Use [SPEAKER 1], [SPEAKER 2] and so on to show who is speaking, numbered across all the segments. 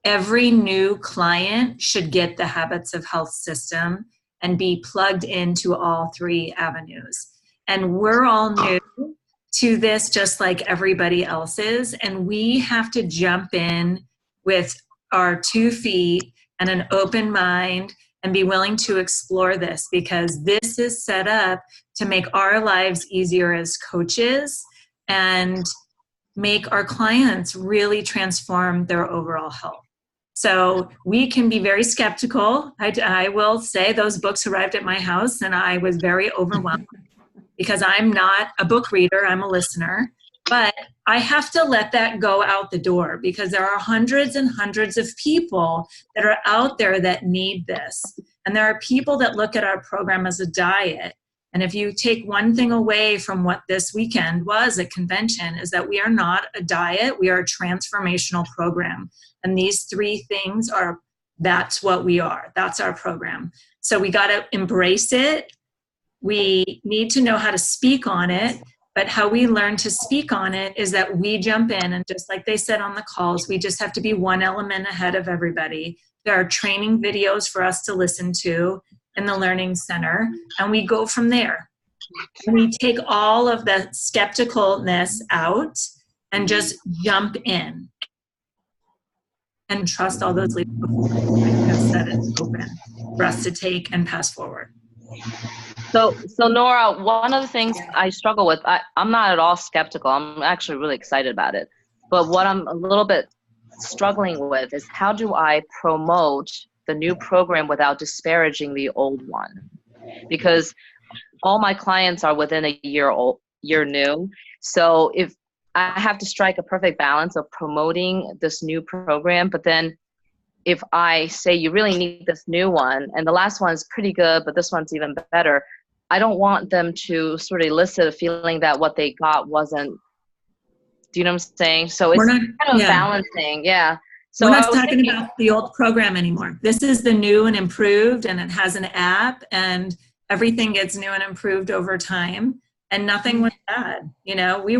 [SPEAKER 1] every new client should get the Habits of Health system and be plugged into all three avenues. And we're all new to this, just like everybody else is. And we have to jump in with our 2 feet and an open mind and be willing to explore this, because this is set up to make our lives easier as coaches and make our clients really transform their overall health. So we can be very skeptical. I will say those books arrived at my house and I was very overwhelmed because I'm not a book reader, I'm a listener. But I have to let that go out the door, because there are hundreds and hundreds of people that are out there that need this. And there are people that look at our program as a diet. And if you take one thing away from what this weekend was at convention, is that we are not a diet, we are a transformational program. And these 3 things that's what we are. That's our program. So we got to embrace it. We need to know how to speak on it. But how we learn to speak on it is that we jump in, and just like they said on the calls, we just have to be one element ahead of everybody. There are training videos for us to listen to in the Learning Center, and we go from there. And we take all of the skepticalness out and just jump in and trust all those leaders have said it's open for us to take and pass forward.
[SPEAKER 2] So Nora, one of the things I struggle with, I'm not at all skeptical. I'm actually really excited about it. But what I'm a little bit struggling with is, how do I promote the new program without disparaging the old one? Because all my clients are within a year new. So if I have to strike a perfect balance of promoting this new program, but then if I say you really need this new one, and the last one's pretty good, but this one's even better, I don't want them to sort of elicit a feeling that what they got wasn't, do you know what I'm saying? So it's kind of balancing, yeah. So
[SPEAKER 1] we're not talking about the old program anymore. This is the new and improved, and it has an app, and everything gets new and improved over time, and nothing went bad. You know, we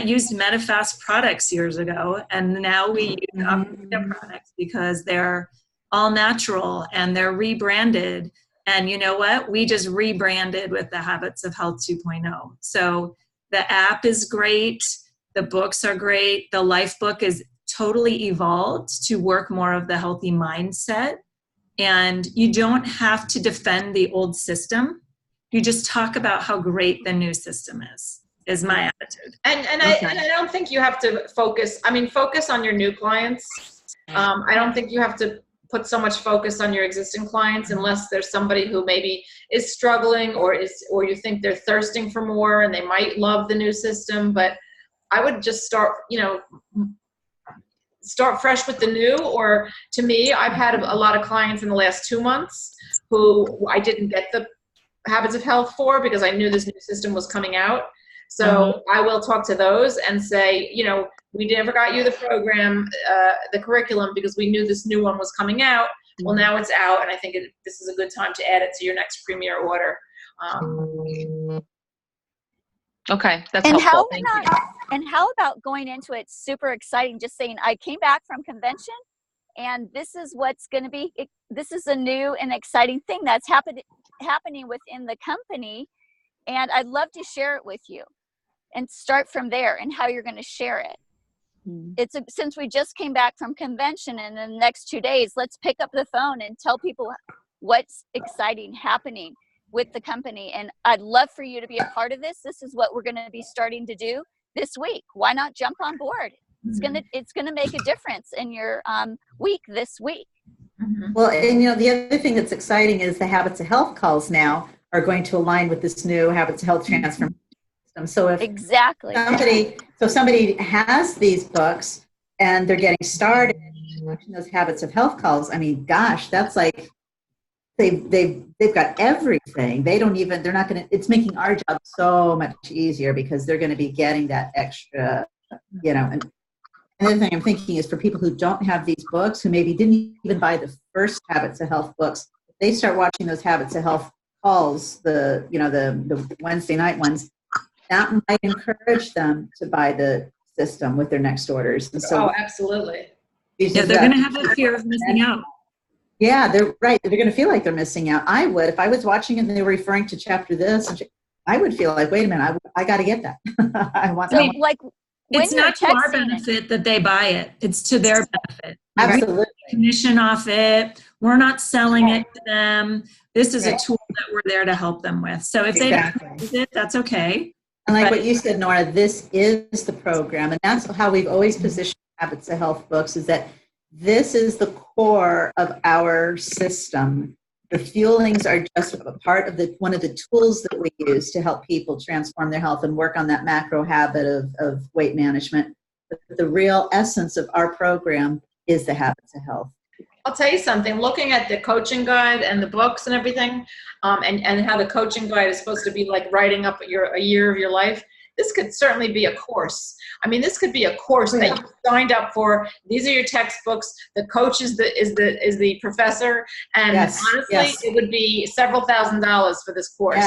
[SPEAKER 1] used Medifast products years ago, and now we use Optavia products because they're all natural and they're rebranded. And you know what? We just rebranded with the Habits of Health 2.0. So the app is great. The books are great. The Life book is totally evolved to work more of the healthy mindset. And you don't have to defend the old system. You just talk about how great the new system is my attitude.
[SPEAKER 3] And I don't think you have to focus on your new clients. I don't think you have to put so much focus on your existing clients, unless there's somebody who maybe is struggling or you think they're thirsting for more and they might love the new system. But I would just start fresh with the new. Or to me, I've had a lot of clients in the last 2 months who I didn't get the Habits of Health for, because I knew this new system was coming out. So I will talk to those and say, you know, we never got you the program, the curriculum, because we knew this new one was coming out. Well, now it's out, and I think this is a good time to add it to your next premier order.
[SPEAKER 2] Okay, that's helpful. Thank you.
[SPEAKER 4] And how about going into it super exciting, just saying, I came back from convention, and this is what's going to be, this is a new and exciting thing that's happening within the company, and I'd love to share it with you, and start from there and how you're going to share it. Since we just came back from convention, and in the next 2 days, let's pick up the phone and tell people what's exciting happening with the company. And I'd love for you to be a part of this. This is what we're going to be starting to do this week. Why not jump on board? It's gonna make a difference in your week this week.
[SPEAKER 5] Well, and you know, the other thing that's exciting is the Habits of Health calls now are going to align with this new Habits of Health transformation system. So if somebody has these books and they're getting started watching those Habits of Health calls, I mean, gosh, that's like they've got everything. They're not going to, it's making our job so much easier, because they're going to be getting that extra, you know. And another thing I'm thinking is for people who don't have these books, who maybe didn't even buy the first Habits of Health books, they start watching those Habits of Health calls, the Wednesday night ones, that might encourage them to buy the system with their next orders. And so,
[SPEAKER 3] absolutely.
[SPEAKER 1] Yeah, they're going to have a fear of missing out.
[SPEAKER 5] Yeah, they're right. They're going to feel like they're missing out. I would, if I was watching and they were referring to chapter this, I would feel like, wait a minute, I got to get that. I want that.
[SPEAKER 4] Like,
[SPEAKER 1] it's not to our benefit that they buy it. It's to their benefit.
[SPEAKER 5] Absolutely.
[SPEAKER 1] We commission off it. We're not selling it to them. This is a tool that we're there to help them with. So if they don't use it, that's okay.
[SPEAKER 5] And like what you said, Nora, this is the program. And that's how we've always positioned Habits of Health books, is that this is the core of our system. The fuelings are just a part of one of the tools that we use to help people transform their health and work on that macro habit of weight management. But the real essence of our program is the Habits of Health.
[SPEAKER 3] I'll tell you something, looking at the coaching guide and the books and everything, and how the coaching guide is supposed to be like writing up a year of your life, this could certainly be a course. I mean, this could be a course that you signed up for. These are your textbooks. The coach is the professor, and honestly, it would be several $1,000s for this course.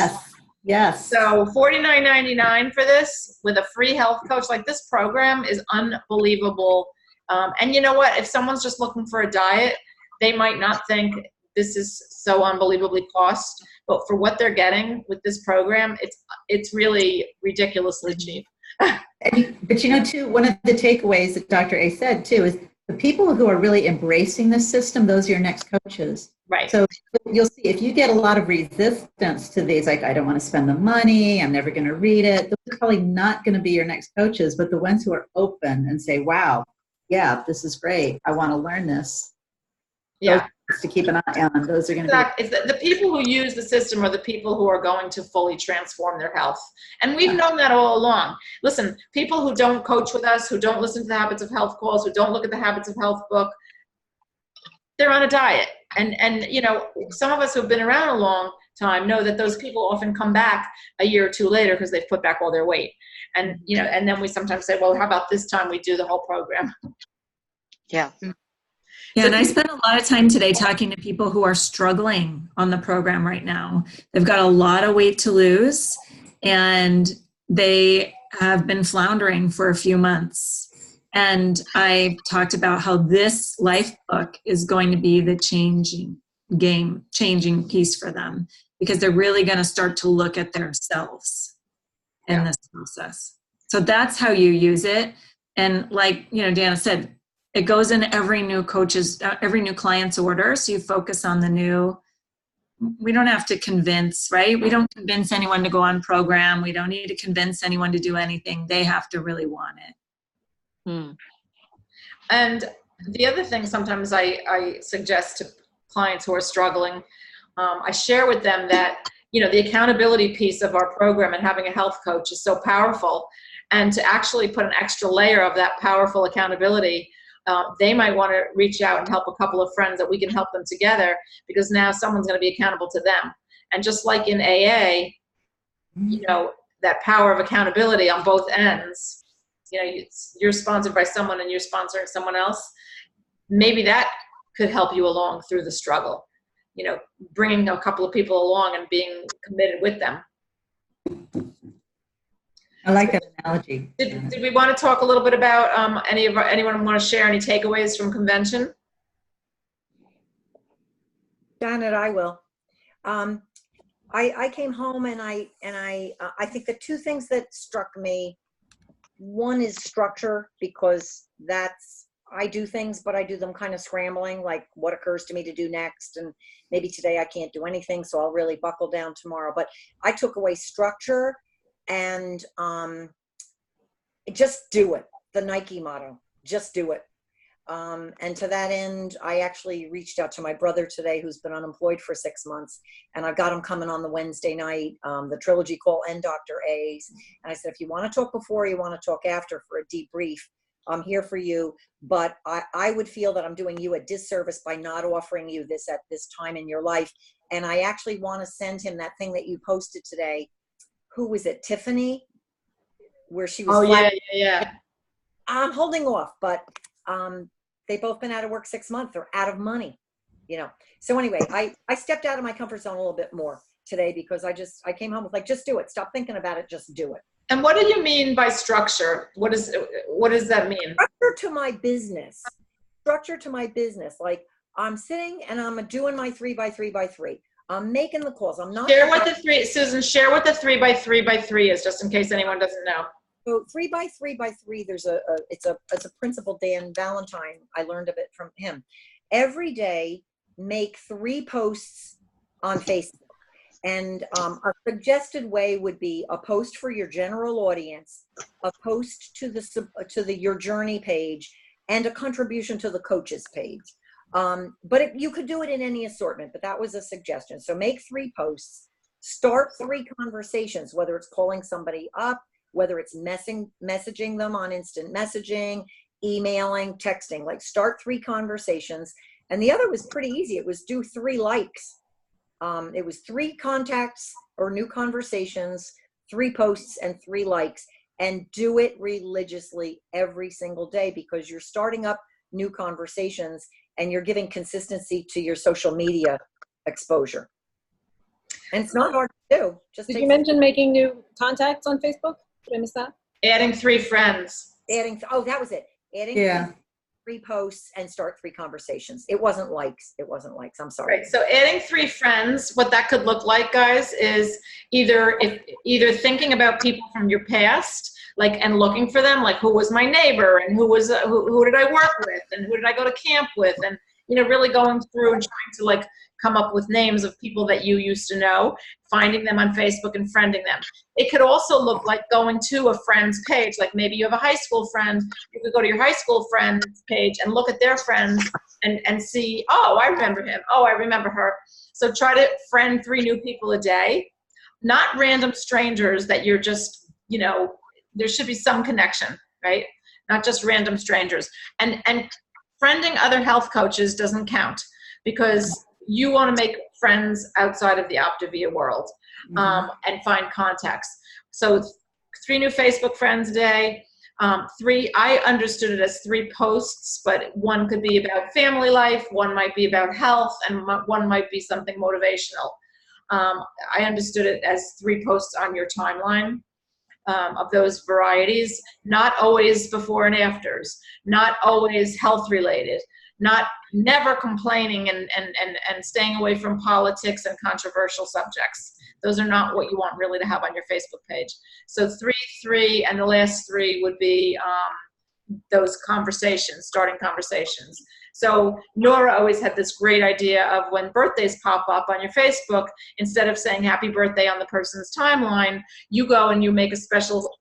[SPEAKER 5] Yes.
[SPEAKER 3] So $49.99 for this with a free health coach. Like, this program is unbelievable. And you know what? If someone's just looking for a diet, they might not think this is so unbelievably cost, but for what they're getting with this program, it's really ridiculously cheap.
[SPEAKER 5] But you know, too, one of the takeaways that Dr. A said, too, is the people who are really embracing this system, those are your next coaches.
[SPEAKER 3] Right.
[SPEAKER 5] So you'll see, if you get a lot of resistance to these, like, I don't want to spend the money, I'm never going to read it, those are probably not going to be your next coaches. But the ones who are open and say, wow, yeah, this is great, I want to learn this.
[SPEAKER 3] Yeah.
[SPEAKER 5] To keep an eye on, those are going to be.
[SPEAKER 3] It's the people who use the system are the people who are going to fully transform their health. And we've known that all along. Listen, people who don't coach with us, who don't listen to the Habits of Health calls, who don't look at the Habits of Health book, they're on a diet. And you know, some of us who've been around a long time know that those people often come back a year or two later because they've put back all their weight. And, you know, and then we sometimes say, well, how about this time we do the whole program?
[SPEAKER 2] Yeah.
[SPEAKER 1] Yeah, and I spent a lot of time today talking to people who are struggling on the program right now. They've got a lot of weight to lose, and they have been floundering for a few months. And I talked about how this life book is going to be the changing piece for them, because they're really going to start to look at themselves in this process. So that's how you use it. And like, you know, Dana said, it goes in every new client's order. So you focus on the new. We don't have to convince, right? We don't convince anyone to go on program. We don't need to convince anyone to do anything. They have to really want it.
[SPEAKER 3] And the other thing sometimes I suggest to clients who are struggling, I share with them that, you know, the accountability piece of our program and having a health coach is so powerful. And to actually put an extra layer of that powerful accountability, they might want to reach out and help a couple of friends that we can help them together, because now someone's going to be accountable to them. And just like in AA, you know, that power of accountability on both ends, you know, you're sponsored by someone and you're sponsoring someone else. Maybe that could help you along through the struggle, you know, bringing a couple of people along and being committed with them.
[SPEAKER 5] I like that analogy.
[SPEAKER 3] Did we want to talk a little bit about anyone want to share any takeaways from convention?
[SPEAKER 6] Janet, I will. I came home and I think the two things that struck me, one is structure, because I do things, but I do them kind of scrambling, like what occurs to me to do next. And maybe today I can't do anything, so I'll really buckle down tomorrow. But I took away structure and just do it. The Nike motto, just do it. And to that end, I actually reached out to my brother today, who's been unemployed for 6 months, and I've got him coming on the Wednesday night, the Trilogy Call and Dr. A's. And I said, if you want to talk before, you want to talk after for a debrief, I'm here for you. But I would feel that I'm doing you a disservice by not offering you this at this time in your life. And I actually want to send him that thing that you posted today. Who was it, Tiffany? Where she was.
[SPEAKER 3] Oh, yeah.
[SPEAKER 6] I'm holding off, but they've both been out of work 6 months. They're out of money, you know. So anyway, I stepped out of my comfort zone a little bit more today, because I came home with, like, just do it. Stop thinking about it. Just do it.
[SPEAKER 3] And what do you mean by structure? What does that mean?
[SPEAKER 6] Structure to my business. structure to my business. Like I'm sitting and I'm doing my 3x3x3. I'm making the calls. I'm not.
[SPEAKER 3] Share what the three, Susan, share what the 3x3x3 is, just in case anyone doesn't know.
[SPEAKER 6] So 3x3x3, it's a principle, Dan Valentine. I learned of it from him. Every day, make 3 posts on Facebook. And a suggested way would be a post for your general audience, a post to your journey page, and a contribution to the coaches page. But you could do it in any assortment, but that was a suggestion. So make 3 posts, start 3 conversations, whether it's calling somebody up, whether it's messaging them on instant messaging, emailing, texting, like start 3 conversations. And the other was pretty easy. It was do 3 likes. It was 3 contacts or new conversations, 3 posts and 3 likes, and do it religiously every single day, because you're starting up new conversations and you're giving consistency to your social media exposure. And it's not hard to do.
[SPEAKER 7] Did you mention making new contacts on Facebook? Did I miss that?
[SPEAKER 3] Adding 3 friends.
[SPEAKER 6] Oh, that was it. Adding 3 posts and start 3 conversations. It wasn't likes. I'm sorry.
[SPEAKER 3] Right. So adding 3 friends, what that could look like, guys, is either thinking about people from your past, like, and looking for them, like who was my neighbor and who did I work with and who did I go to camp with, and really going through and trying to like come up with names of people that you used to know, finding them on Facebook and friending them. It could also look like going to a friend's page, like maybe you have a high school friend, you could go to your high school friend's page and look at their friends and see, oh, I remember him, oh, I remember her. So try to friend 3 new people a day, not random strangers that you're just, there should be some connection, right? Not just random strangers. And friending other health coaches doesn't count, because you want to make friends outside of the Optavia world, and find contacts. So 3 new Facebook friends a day. 3, I understood it as 3 posts, but one could be about family life, one might be about health, and one might be something motivational. I understood it as 3 posts on your timeline. Of those varieties, not always before and afters, not always health related, never complaining and staying away from politics and controversial subjects. Those are not what you want really to have on your Facebook page. So 3, and the last 3 would be those conversations, starting conversations. So Nora always had this great idea of when birthdays pop up on your Facebook, instead of saying happy birthday on the person's timeline, you go and you make a special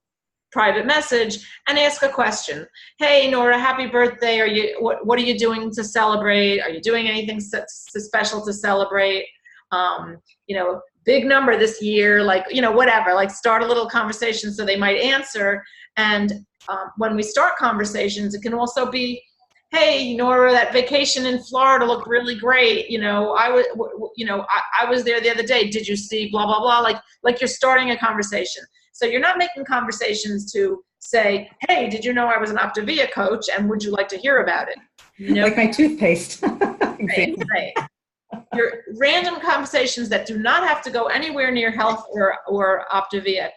[SPEAKER 3] private message and ask a question. Hey, Nora, happy birthday. What are you doing to celebrate? Are you doing anything special to celebrate? Big number this year, like, whatever, like start a little conversation so they might answer. And when we start conversations, it can also be, hey, Nora, that vacation in Florida looked really great. I was there the other day. Did you see blah, blah, blah? Like you're starting a conversation. So you're not making conversations to say, hey, did you know I was an Optavia coach and would you like to hear about it?
[SPEAKER 5] Like my toothpaste.
[SPEAKER 3] Right. Your random conversations that do not have to go anywhere near health or Optavia.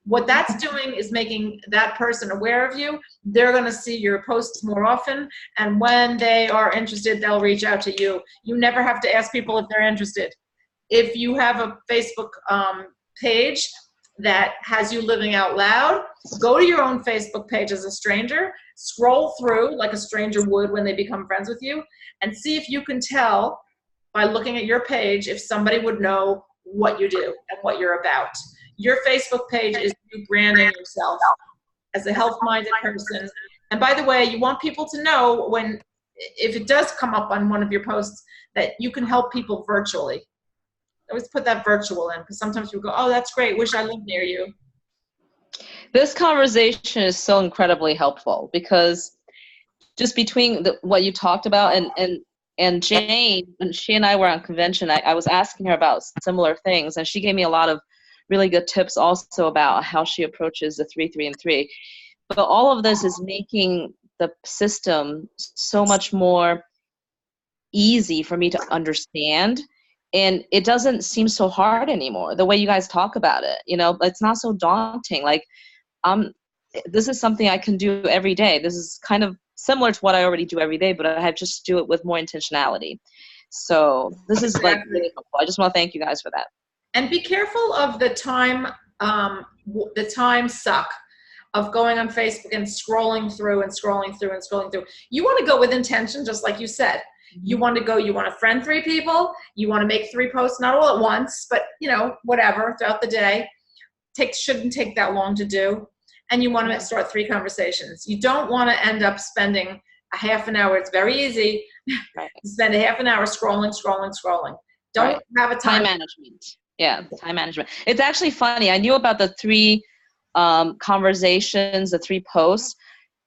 [SPEAKER 3] What that's doing is making that person aware of you. They're going to see your posts more often, and when they are interested, they'll reach out to you. You never have to ask people if they're interested. If you have a Facebook page that has you living out loud, go to your own Facebook page as a stranger, scroll through like a stranger would when they become friends with you, and see if you can tell by looking at your page if somebody would know what you do and what you're about. Your Facebook page is you branding yourself as a health-minded person. And by the way, you want people to know if it does come up on one of your posts, that you can help people virtually. Always put that virtual in, because sometimes people go, oh, that's great, wish I lived near you.
[SPEAKER 2] This conversation is so incredibly helpful, because just between what you talked about and Jane, when she and I were on convention, I was asking her about similar things, and she gave me a lot of really good tips also about how she approaches the 3, 3, and 3. But all of this is making the system so much more easy for me to understand. And it doesn't seem so hard anymore, the way you guys talk about it. It's not so daunting. Like, this is something I can do every day. This is kind of similar to what I already do every day, but I have just do it with more intentionality. So this is like really helpful. I just want to thank you guys for that.
[SPEAKER 3] And be careful of the time suck of going on Facebook and scrolling through and scrolling through and scrolling through. You want to go with intention, just like you said. You want to friend 3 people. You want to make 3 posts, not all at once, but whatever, throughout the day. Shouldn't take that long to do. And you want to start 3 conversations. You don't want to end up spending a half an hour. It's very easy to spend a half an hour scrolling. Don't have a
[SPEAKER 2] time management. Yeah, time management. It's actually funny. I knew about the 3 conversations, the 3 posts,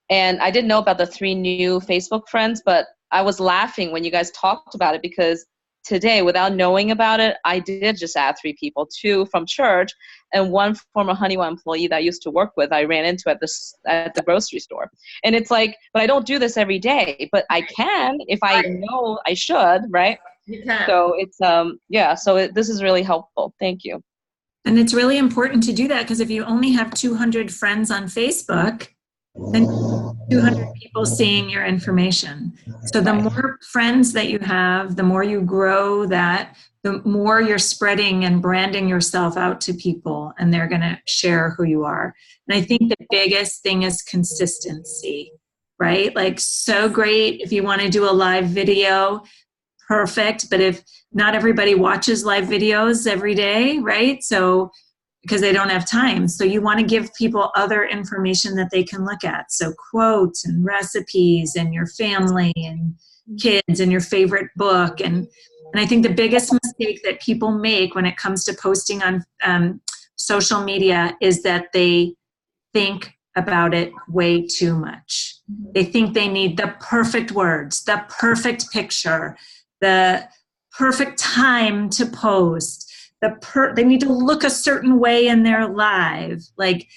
[SPEAKER 2] and I didn't know about the 3 new Facebook friends, but I was laughing when you guys talked about it, because today, without knowing about it, I did just add 3 people, 2 from church and 1 former Honeywell employee that I used to work with. I ran into at the grocery store. And it's like, but I don't do this every day, but I can if I know I should, right?
[SPEAKER 3] You can.
[SPEAKER 2] So it's, this is really helpful. Thank you.
[SPEAKER 1] And it's really important to do that, because if you only have 200 friends on Facebook, then 200 people seeing your information. So the more friends that you have, the more you grow that, the more you're spreading and branding yourself out to people, and they're going to share who you are. And I think the biggest thing is consistency, right? Like, so great if you want to do a live video, perfect. But if not everybody watches live videos every day, right? So because they don't have time. So you want to give people other information that they can look at. So quotes and recipes and your family and kids and your favorite book. And I think the biggest mistake that people make when it comes to posting on social media is that they think about it way too much. They think they need the perfect words, the perfect picture, the perfect time to post. They need to look a certain way in their live. Like,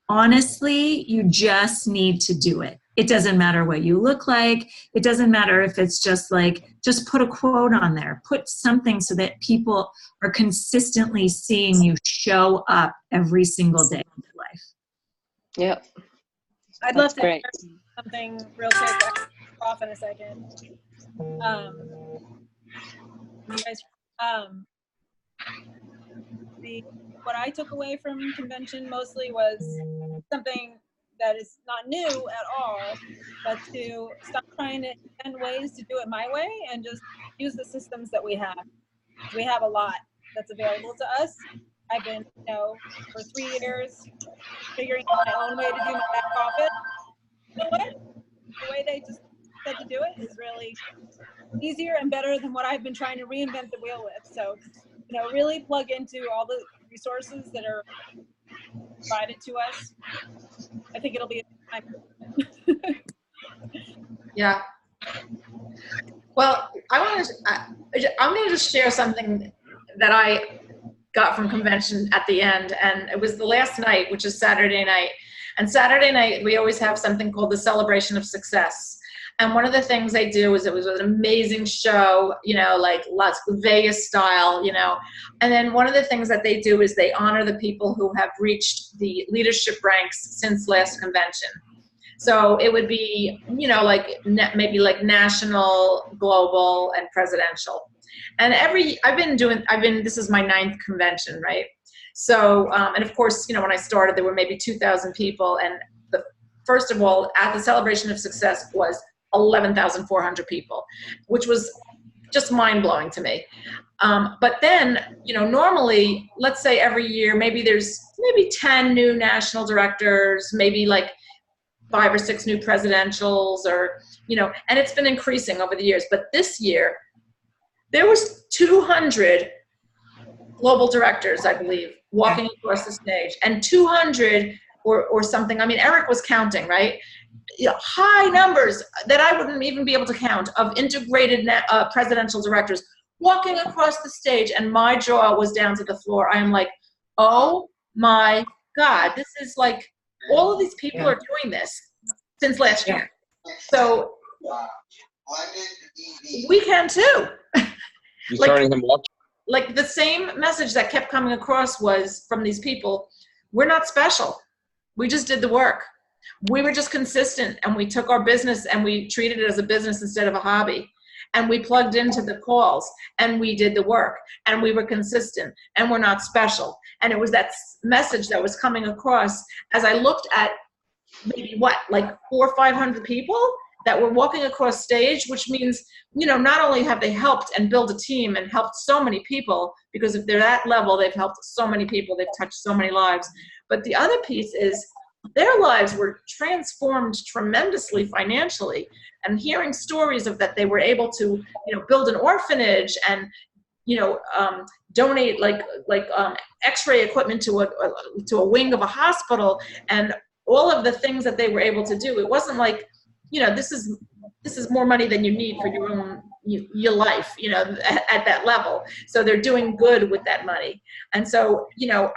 [SPEAKER 1] honestly, you just need to do it. It doesn't matter what you look like. It doesn't matter if it's just put a quote on there. Put something so that people are consistently seeing you show up every single day of your life.
[SPEAKER 2] Yep.
[SPEAKER 7] I'd love to share something real quick. Off in a second. You guys, what I took away from convention mostly was something that is not new at all, but to stop trying to find ways to do it my way and just use the systems that we have. We have a lot that's available to us. I've been, for 3 years figuring out my own way to do my back office. You know what? The way they just said to do it is really easier and better than what I've been trying to reinvent the wheel with. So, really plug into all the resources that are provided to us. I think it'll be a time.
[SPEAKER 3] Yeah. Well, I'm going to just share something that I got from convention at the end, and it was the last night, which is Saturday night. And Saturday night, we always have something called the Celebration of Success. And one of the things they do is, it was an amazing show, like Las Vegas style, And then one of the things that they do is they honor the people who have reached the leadership ranks since last convention. So it would be, maybe like national, global, and presidential. And this is my 9th convention, right? So, and of course, when I started, there were maybe 2,000 people. And first of all, at the Celebration of Success was 11,400 people, which was just mind-blowing to me. But then, normally, let's say every year, maybe there's 10 new national directors, maybe like 5 or 6 new presidentials, or, and it's been increasing over the years. But this year, there was 200 global directors, I believe, walking across the stage, and 200 or something. I mean, Eric was counting, right? High numbers that I wouldn't even be able to count of integrated presidential directors walking across the stage, and my jaw was down to the floor. I am like, oh my God, this is like, all of these people are doing this since last year. So we can too.
[SPEAKER 8] You starting him up?
[SPEAKER 3] Like, the same message that kept coming across was from these people: we're not special. We just did the work. We were just consistent, and we took our business and we treated it as a business instead of a hobby. And we plugged into the calls, and we did the work, and we were consistent, and we're not special. And it was that message that was coming across as I looked at maybe like 400 or 500 people that were walking across stage, which means, not only have they helped and built a team and helped so many people, because if they're that level, they've helped so many people, they've touched so many lives. But the other piece is their lives were transformed tremendously financially. And hearing stories of that they were able to, build an orphanage and, donate like X-ray equipment to a wing of a hospital, and all of the things that they were able to do. It wasn't like, this is more money than you need for your life, at that level. So they're doing good with that money. And so,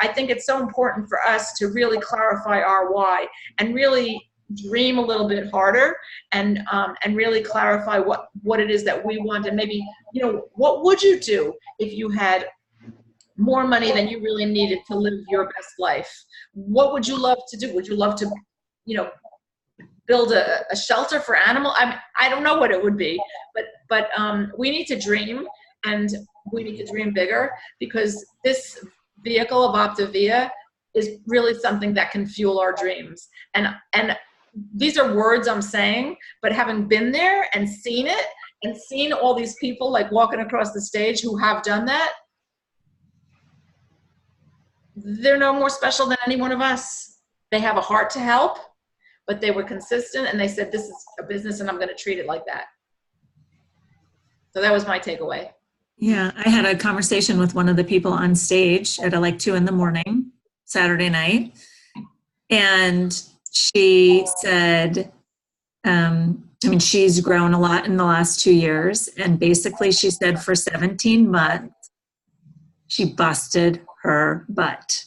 [SPEAKER 3] I think it's so important for us to really clarify our why and really dream a little bit harder and really clarify what it is that we want. And maybe, what would you do if you had more money than you really needed to live your best life? What would you love to do? Would you love to, build a shelter for animal? I don't know what it would be, but we need to dream, and we need to dream bigger, because this vehicle of Optavia is really something that can fuel our dreams. And these are words I'm saying, but having been there and seen it and seen all these people like walking across the stage who have done that, they're no more special than any one of us. They have a heart to help, but they were consistent, and they said, this is a business and I'm going to treat it like that. So that was my takeaway.
[SPEAKER 1] Yeah, I had a conversation with one of the people on stage at like 2 a.m. Saturday night. And she said, she's grown a lot in the last 2 years. And basically she said for 17 months, she busted her butt.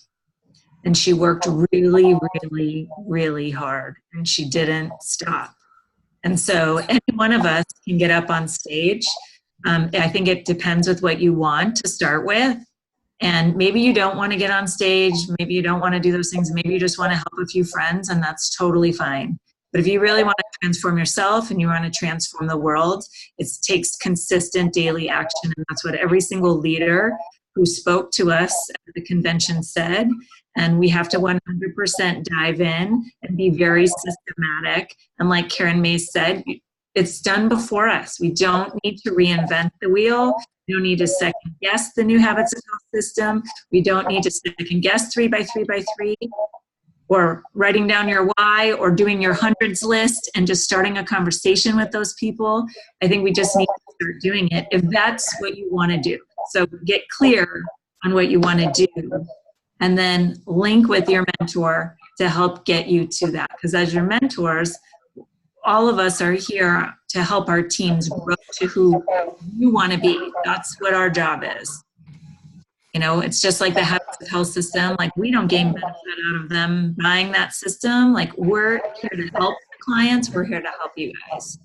[SPEAKER 1] And she worked really, really, really hard, and she didn't stop. And so any one of us can get up on stage. I think it depends with what you want to start with. And maybe you don't want to get on stage. Maybe you don't want to do those things. Maybe you just want to help a few friends, and that's totally fine. But if you really want to transform yourself and you want to transform the world, it takes consistent daily action. And that's what every single leader who spoke to us at the convention said. And we have to 100% dive in and be very systematic. And like Karen Mays said, it's done before us. We don't need to reinvent the wheel. We don't need to second guess the new habits of health system. We don't need to second guess 3x3x3 or writing down your why or doing your hundreds list and just starting a conversation with those people. I think we just need to start doing it if that's what you want to do. So get clear on what you want to do, and then link with your mentor to help get you to that. Because as your mentors, all of us are here to help our teams grow to who you want to be. That's what our job is. It's just like the habits of health system. Like, we don't gain benefit out of them buying that system. Like, we're here to help clients. We're here to help you guys.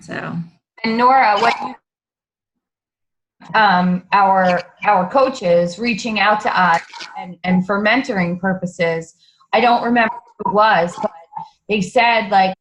[SPEAKER 1] So.
[SPEAKER 9] And Nora, what our coaches reaching out to us and for mentoring purposes, I don't remember who it was, but they said, like,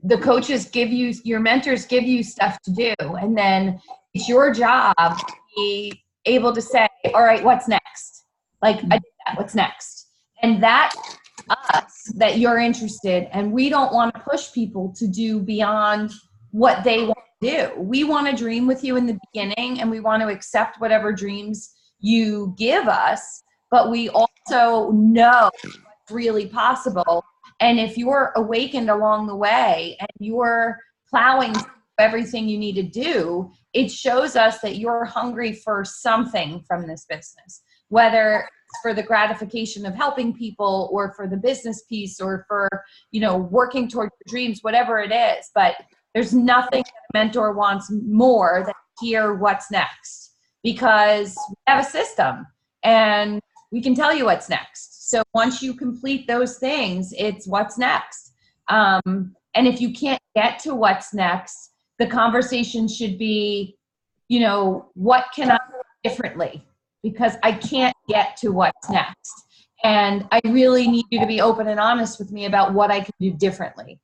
[SPEAKER 9] the coaches your mentors give you stuff to do, and then it's your job to be able to say, all right, what's next? Like, I did that, what's next? And that's us, that you're interested, and we don't want to push people to do beyond what they want to do. We want to dream with you in the beginning, and we want to accept whatever dreams you give us, but we also know what's really possible. And if you're awakened along the way and you're plowing everything you need to do, it shows us that you're hungry for something from this business, whether it's for the gratification of helping people or for the business piece or for, working toward your dreams, whatever it is. But there's nothing that a mentor wants more than to hear what's next, because we have a system and we can tell you what's next. So once you complete those things, it's what's next. And if you can't get to what's next, the conversation should be, what can I do differently? Because I can't get to what's next. And I really need you to be open and honest with me about what I can do differently.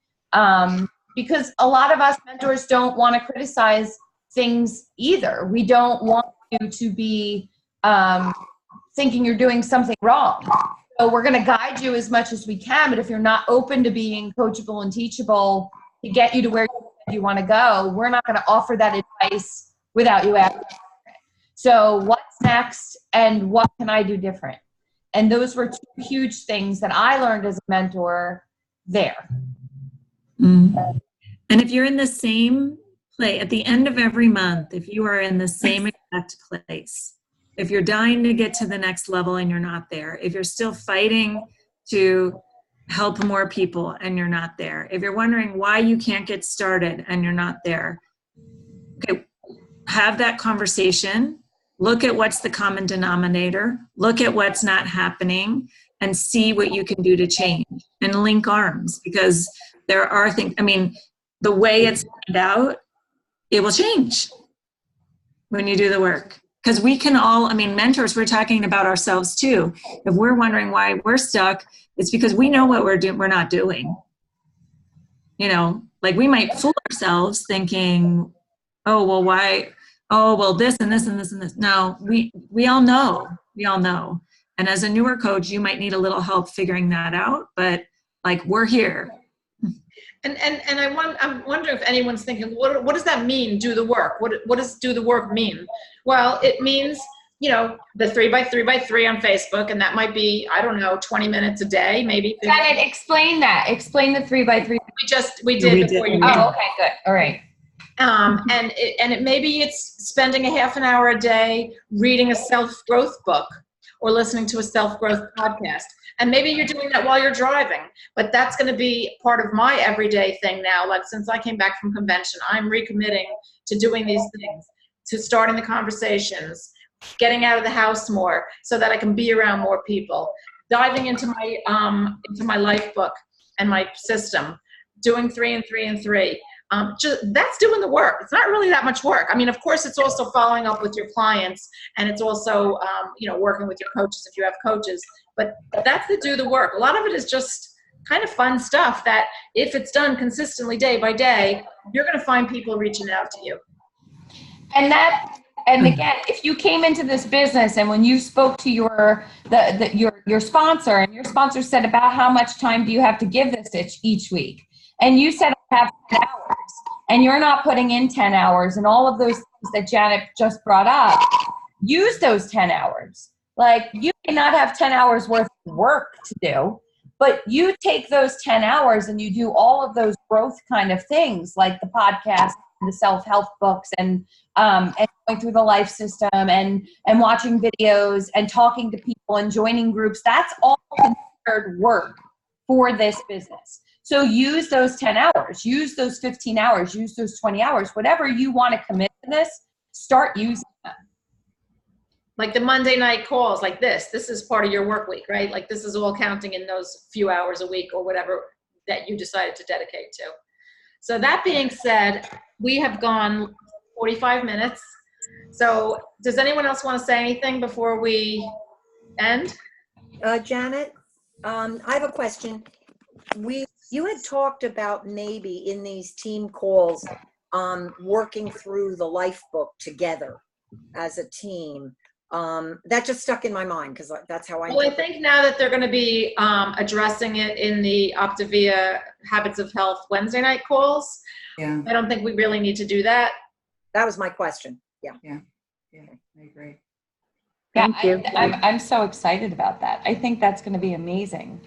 [SPEAKER 9] Because a lot of us mentors don't want to criticize things either. We don't want you to be thinking you're doing something wrong. So we're going to guide you as much as we can, but if you're not open to being coachable and teachable to get you to where you want to go, we're not going to offer that advice without you asking. So what's next and what can I do different? And those were two huge things that I learned as a mentor there.
[SPEAKER 1] Mm-hmm. And if you're in the same place, at the end of every month, if you are in the same exact place, if you're dying to get to the next level and you're not there, if you're still fighting to help more people and you're not there, if you're wondering why you can't get started and you're not there, okay, have that conversation. Look at what's the common denominator, look at what's not happening, and see what you can do to change, and link arms, because there are things, I mean, the way it's laid out, it will change when you do the work. Because we can all, I mean, mentors, we're talking about ourselves too. If we're wondering why we're stuck, it's because we know what we're not doing. You know, like we might fool ourselves thinking, oh, well, why? Oh, well, this and this and this and this. No, we all know. We all know. And as a newer coach, you might need a little help figuring that out, but like, we're here.
[SPEAKER 3] And I'm wondering if anyone's thinking, what does that mean, do the work? What does do the work mean? Well, it means, you know, the 3x3x3 on Facebook, and that might be, I don't know, 20 minutes a day, maybe.
[SPEAKER 9] Janet, explain that. Explain the 3x3.
[SPEAKER 3] We did before you.
[SPEAKER 9] Oh, okay, good. All right.
[SPEAKER 3] And maybe it's spending a half an hour a day reading a self-growth book or listening to a self-growth podcast. And maybe you're doing that while you're driving, but that's going to be part of my everyday thing now. Like since I came back from convention, I'm recommitting to doing these things, to starting the conversations, getting out of the house more so that I can be around more people, diving into my life book and my system, doing 3 and 3 and 3. That's doing the work. It's not really that much work. I mean, of course, it's also following up with your clients, and it's also, working with your coaches if you have coaches. But that's the do the work. A lot of it is just kind of fun stuff that, if it's done consistently day by day, you're going to find people reaching out to you.
[SPEAKER 9] And again, if you came into this business and when you spoke to your sponsor, and your sponsor said, about how much time do you have to give this each week? And you said, I have 10 hours, and you're not putting in 10 hours, and all of those things that Janet just brought up, use those 10 hours. Like, you may not have 10 hours worth of work to do, but you take those 10 hours and you do all of those growth kind of things, like the podcast, the self-help books, and going through the life system, and watching videos, and talking to people, and joining groups. That's all considered work for this business. So use those 10 hours, use those 15 hours, use those 20 hours, whatever you want to commit to this, start using them.
[SPEAKER 3] Like the Monday night calls like this is part of your work week, right? Like this is all counting in those few hours a week or whatever that you decided to dedicate to. So that being said, we have gone 45 minutes. So does anyone else want to say anything before we end?
[SPEAKER 6] Janet, I have a question. You had talked about maybe in these team calls, working through the life book together as a team. That just stuck in my mind because that's how I.
[SPEAKER 3] Well, I think now that they're going to be addressing it in the Optavia Habits of Health Wednesday night calls. Yeah. I don't think we really need to do that.
[SPEAKER 6] That was my question. Yeah.
[SPEAKER 5] Yeah. Yeah. I agree.
[SPEAKER 9] Thank you. I'm so excited about that. I think that's going to be amazing.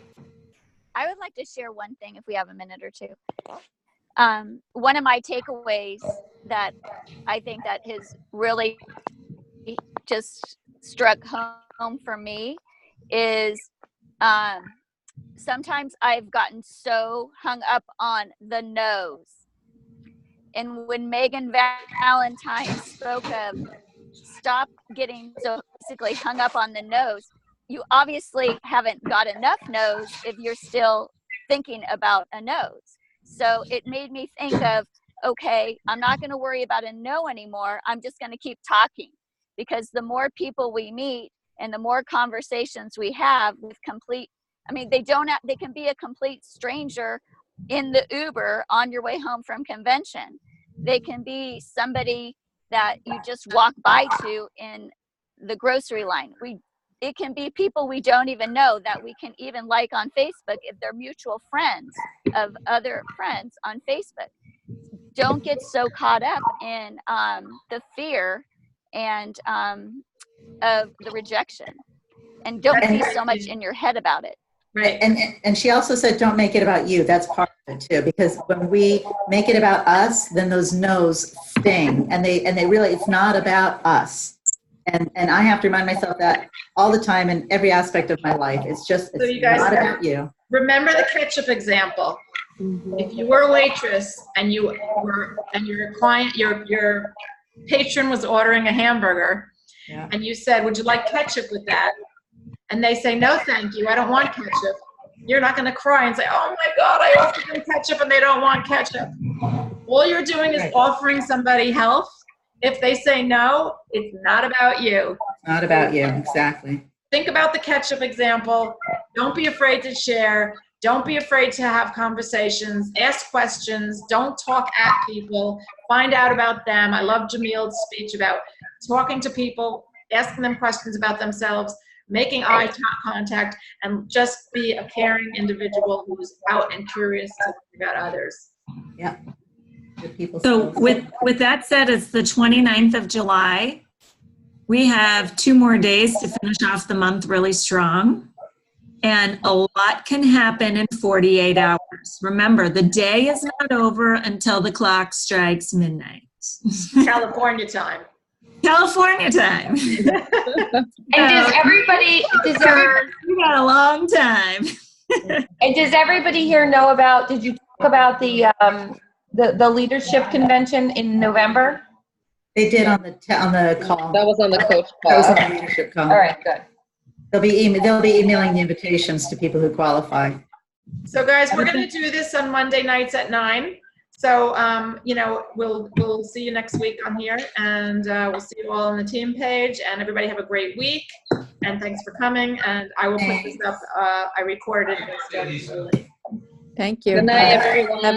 [SPEAKER 4] I would like to share one thing if we have a minute or two. One of my takeaways that I think that has really just struck home for me is sometimes I've gotten so hung up on the no's. And when Megan Valentine spoke of stop getting so basically hung up on the no's, you obviously haven't got enough no's if you're still thinking about a nose. So it made me think of, okay, I'm not going to worry about a no anymore. I'm just going to keep talking, because the more people we meet, And the more conversations we have with they can be a complete stranger in the Uber on your way home from convention. They can be somebody that you just walk by to in the grocery line. It can be people we don't even know that we can even like on Facebook if they're mutual friends of other friends on Facebook. Don't get so caught up in the fear and of the rejection, and don't be so much in your head about it.
[SPEAKER 5] Right, and she also said, don't make it about you. That's part of it too, because when we make it about us, then those no's sting, and they really, it's not about us. And I have to remind myself that all the time in every aspect of my life. It's not about you.
[SPEAKER 3] Remember the ketchup example. If you were a waitress and your client, your patron was ordering a hamburger, and you said, would you like ketchup with that? And they say, no, thank you, I don't want ketchup. You're not going to cry and say, oh my God, I offered them ketchup and they don't want ketchup. All you're doing is offering somebody help. If they say no, it's not about you.
[SPEAKER 5] It's not about you, exactly.
[SPEAKER 3] Think about the ketchup example. Don't be afraid to share. Don't be afraid to have conversations. Ask questions. Don't talk at people. Find out about them. I love Jamil's speech about talking to people, asking them questions about themselves, making eye contact, and just be a caring individual who's out and curious about others.
[SPEAKER 5] Yeah.
[SPEAKER 1] So with that said, it's the 29th of July. We have 2 more days to finish off the month really strong. And a lot can happen in 48 hours. Remember, the day is not over until the clock strikes midnight.
[SPEAKER 3] California time.
[SPEAKER 1] California time.
[SPEAKER 9] And does everybody
[SPEAKER 1] we got a long time.
[SPEAKER 9] And does everybody here know about, did you talk about the leadership convention in November?
[SPEAKER 5] They did on the call.
[SPEAKER 2] That was on the coach call.
[SPEAKER 5] That was on the leadership call.
[SPEAKER 9] All right, good.
[SPEAKER 5] They'll be emailing the invitations to people who qualify.
[SPEAKER 3] So guys, we're going to do this on Monday nights at 9. So, we'll see you next week on here, and we'll see you all on the team page, and everybody have a great week, and thanks for coming, and I will put this up. I recorded it.
[SPEAKER 10] Thank you.
[SPEAKER 2] Good night, everyone.